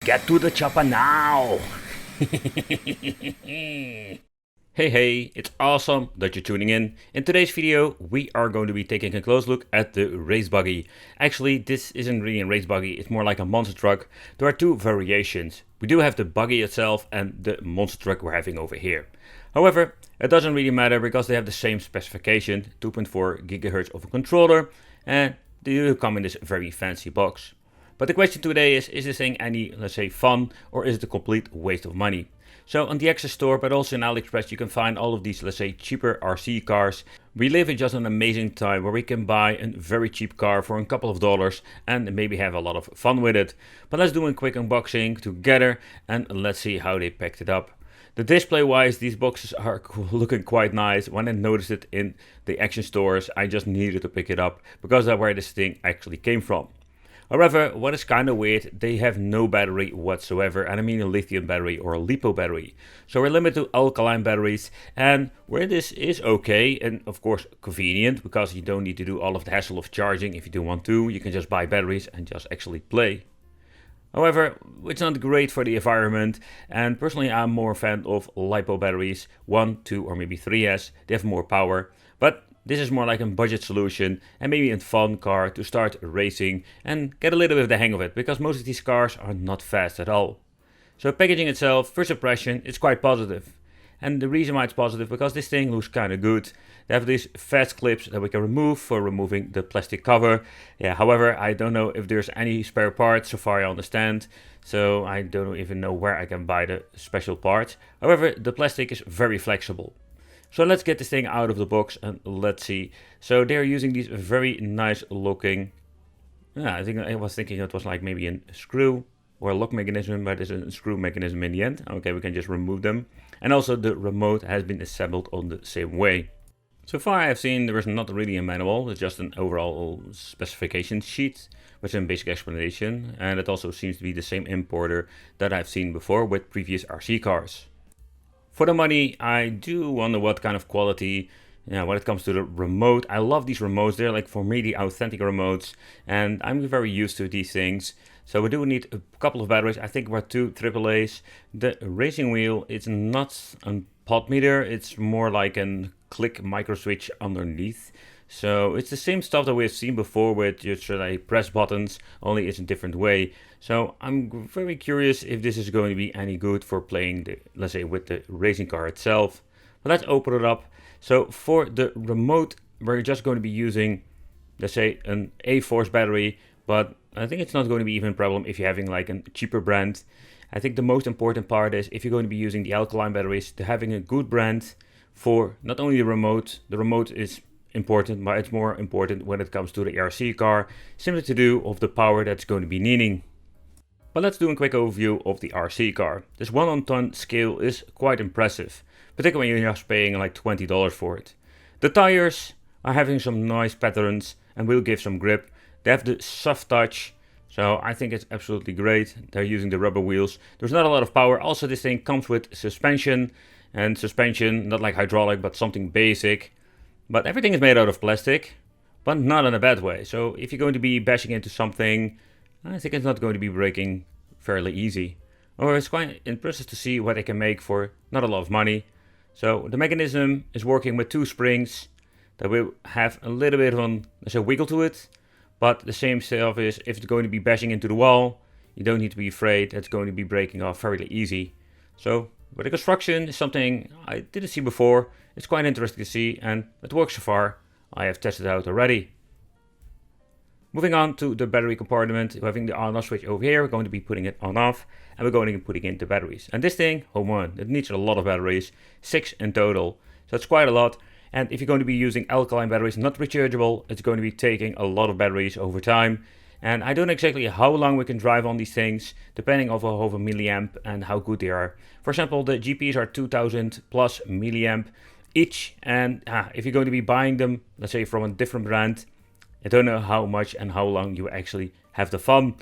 Get to the chopper now! Hey, it's awesome that you're tuning in. In today's video, we are going to be taking a close look at the race buggy. Actually, this isn't really a race buggy, it's more like a monster truck. There are two variations. We do have the buggy itself and the monster truck we're having over here. However, it doesn't really matter because they have the same specification, 2.4 GHz of a controller, and they do come in this very fancy box. But the question today is this thing any, let's say, fun, or is it a complete waste of money? So on the Access store, but also in AliExpress, you can find all of these, let's say, cheaper RC cars. We live in just an amazing time where we can buy a very cheap car for a couple of dollars and maybe have a lot of fun with it. But let's do a quick unboxing together and let's see how they packed it up. The display wise, these boxes are looking quite nice. When I noticed it in the Action stores, I just needed to pick it up because that's where this thing actually came from. However, what is kind of weird, they have no battery whatsoever, and I mean a lithium battery or a LiPo battery. So we're limited to alkaline batteries, and where this is okay, and of course convenient, because you don't need to do all of the hassle of charging if you do want to, you can just buy batteries and just actually play. However, it's not great for the environment, and personally I'm more a fan of LiPo batteries, 1, 2 or maybe 3S, they have more power, but this is more like a budget solution and maybe a fun car to start racing and get a little bit of the hang of it, because most of these cars are not fast at all. So packaging itself, first impression, it's quite positive. And the reason why it's positive, because this thing looks kind of good. They have these fast clips that we can remove for removing the plastic cover. Yeah, however, I don't know if there's any spare parts, so far I understand. So I don't even know where I can buy the special parts. However, the plastic is very flexible. So let's get this thing out of the box and let's see. So they're using these very nice looking, I think I was thinking it was like maybe a screw or a lock mechanism, but it's a screw mechanism in the end. Okay, we can just remove them. And also the remote has been assembled on the same way. So far I have seen there is not really a manual, it's just an overall specification sheet with some basic explanation. And it also seems to be the same importer that I've seen before with previous RC cars. For the money, I do wonder what kind of quality, when it comes to the remote. I love these remotes, they're like for me the authentic remotes, and I'm very used to these things. So we do need a couple of batteries, I think about 2 AAAs. The racing wheel, it's not a pot meter, it's more like a click micro switch underneath. So it's the same stuff that we've seen before with just press buttons, only it's a different way. So I'm very curious if this is going to be any good for playing, let's say, with the racing car itself. But let's open it up. So for the remote, we're just going to be using, let's say, an A-Force battery. But I think it's not going to be even a problem if you're having like a cheaper brand. I think the most important part is if you're going to be using the alkaline batteries, to having a good brand for not only the remote. The remote is important, but it's more important when it comes to the RC car, simply to do of the power that's going to be needing. But let's do a quick overview of the RC car. This 1/ton scale is quite impressive, particularly when you're just paying like $20 for it. The tires are having some nice patterns and will give some grip. They have the soft touch, so I think it's absolutely great. They're using the rubber wheels. There's not a lot of power. Also, this thing comes with suspension, and suspension, not like hydraulic, but something basic. But everything is made out of plastic, but not in a bad way. So if you're going to be bashing into something, I think it's not going to be breaking fairly easy. Or it's quite impressive to see what they can make for not a lot of money. So the mechanism is working with 2 springs that will have a little bit of a wiggle to it. But the same stuff is, if it's going to be bashing into the wall, you don't need to be afraid it's going to be breaking off fairly easy. So, but the construction is something I didn't see before. It's quite interesting to see, and it works so far. I have tested it out already. Moving on to the battery compartment, we're having the on-off switch over here. We're going to be putting it on-off, and we're going to be putting in the batteries. And this thing, home run, it needs a lot of batteries, 6 in total. So it's quite a lot. And if you're going to be using alkaline batteries, not rechargeable, it's going to be taking a lot of batteries over time. And I don't know exactly how long we can drive on these things, depending on how milliamp and how good they are. For example, the GPs are 2000 plus milliamp each, and if you're going to be buying them, let's say from a different brand, I don't know how much and how long you actually have the fun.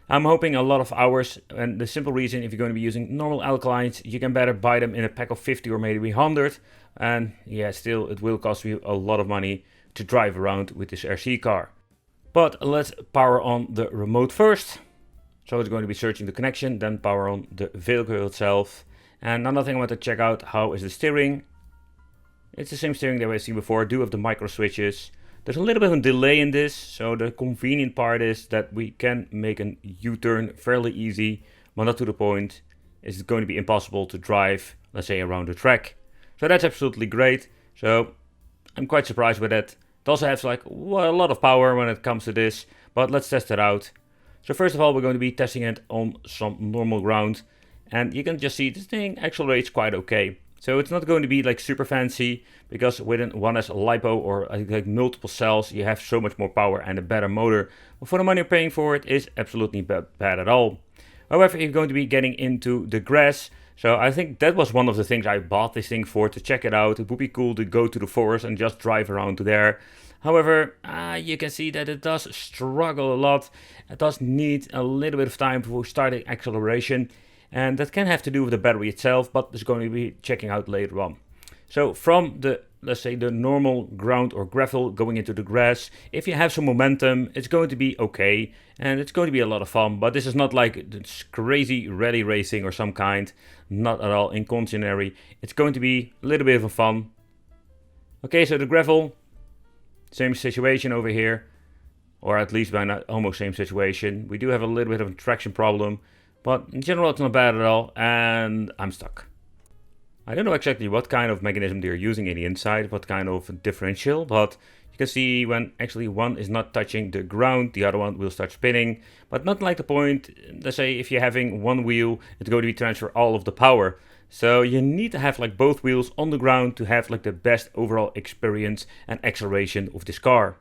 I'm hoping a lot of hours, and the simple reason, if you're going to be using normal alkalines, you can better buy them in a pack of 50 or maybe 100, and yeah, still it will cost you a lot of money to drive around with this RC car. But let's power on the remote first. So it's going to be searching the connection, then power on the vehicle itself. And another thing I want to check out, how is the steering? It's the same steering that we've seen before. I do have the micro switches. There's a little bit of a delay in this, so the convenient part is that we can make a U-turn fairly easy, but not to the point. It's going to be impossible to drive, let's say, around the track. So that's absolutely great. So I'm quite surprised with that. It also has like a lot of power when it comes to this, but let's test it out. So first of all, we're going to be testing it on some normal ground, and you can just see this thing accelerates quite okay. So it's not going to be like super fancy, because within 1S LiPo or like multiple cells, you have so much more power and a better motor. But for the money you're paying for it, is absolutely bad at all. However, you're going to be getting into the grass. So I think that was one of the things I bought this thing for, to check it out. It would be cool to go to the forest and just drive around there. However, you can see that it does struggle a lot. It does need a little bit of time for starting acceleration. And that can have to do with the battery itself, but it's going to be checking out later on. So from the, let's say, the normal ground or gravel going into the grass, if you have some momentum, it's going to be okay. And it's going to be a lot of fun, but this is not like this crazy rally racing or some kind. Not at all incontinary. It's going to be a little bit of a fun. Okay, so the gravel, same situation over here. Or at least by not almost same situation. We do have a little bit of a traction problem. But in general, it's not bad at all, and I'm stuck. I don't know exactly what kind of mechanism they're using in the inside, what kind of differential, but you can see when actually one is not touching the ground, the other one will start spinning. But not like the point, let's say if you're having one wheel, it's going to be transfer all of the power. So you need to have like both wheels on the ground to have like the best overall experience and acceleration of this car.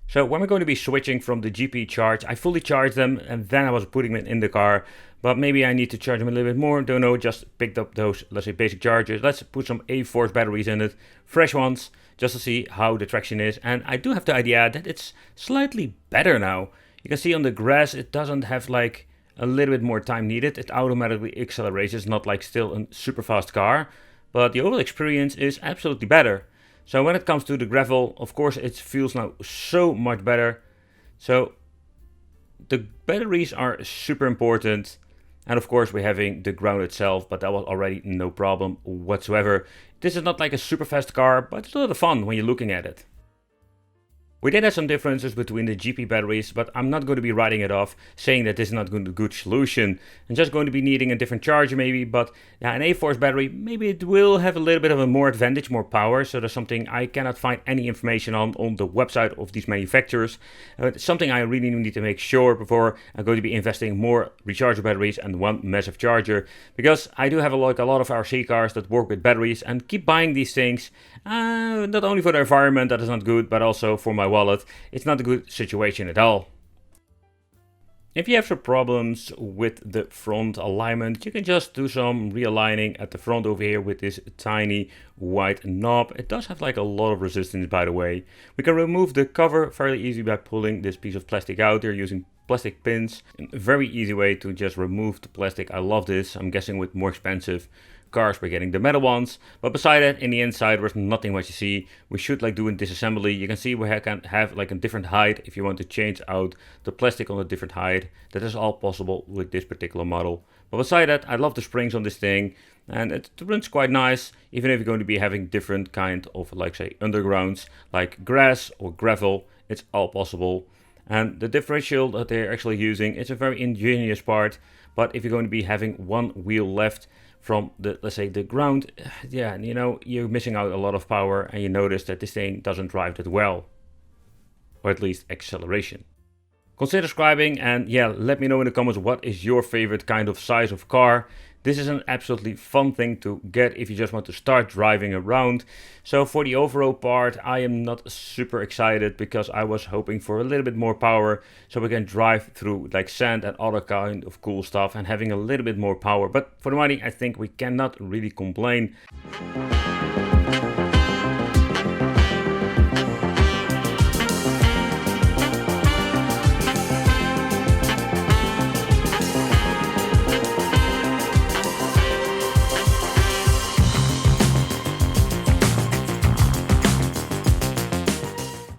So when we're going to be switching from the GP charge, I fully charged them and then I was putting them in the car. But maybe I need to charge them a little bit more. Don't know, just picked up those, let's say, basic chargers. Let's put some A-Force batteries in it, fresh ones, just to see how the traction is. And I do have the idea that it's slightly better now. You can see on the grass, it doesn't have like a little bit more time needed. It automatically accelerates. It's not like still a super fast car, but the overall experience is absolutely better. So when it comes to the gravel, of course, it feels now so much better. So the batteries are super important. And of course, we're having the ground itself, but that was already no problem whatsoever. This is not like a super fast car, but it's a lot of fun when you're looking at it. We did have some differences between the GP batteries, but I'm not going to be writing it off, saying that this is not going to be a good solution. I'm just going to be needing a different charger maybe, but yeah, an A-Force battery, maybe it will have a little bit of a more advantage, more power. So there's something I cannot find any information on the website of these manufacturers. It's something I really need to make sure before I'm going to be investing more recharger batteries and one massive charger. Because I do have a lot of RC cars that work with batteries and keep buying these things. Not only for the environment, that is not good, but also for my wallet. It's not a good situation at all. If you have some problems with the front alignment, you can just do some realigning at the front over here with this tiny white knob. It does have like a lot of resistance, by the way. We can remove the cover fairly easy by pulling this piece of plastic out. They're using plastic pins. A very easy way to just remove the plastic. I love this. I'm guessing with more expensive cars we're getting the metal ones, but beside that, in the inside there's nothing much you see. We should like do a disassembly. You can see we can have like a different height if you want to change out the plastic on a different height. That is all possible with this particular model. But beside that, I love the springs on this thing, and it runs quite nice, even if you're going to be having different kind of, like say, undergrounds like grass or gravel. It's all possible. And the differential that they're actually using, it's a very ingenious part, but if you're going to be having one wheel left from the, let's say, the ground, yeah, you know, you're missing out a lot of power, and you notice that this thing doesn't drive that well, or at least acceleration. Consider subscribing, and yeah, let me know in the comments what is your favorite kind of size of car. This is an absolutely fun thing to get if you just want to start driving around. So for the overall part, I am not super excited because I was hoping for a little bit more power so we can drive through like sand and other kind of cool stuff and having a little bit more power. But for the money, I think we cannot really complain.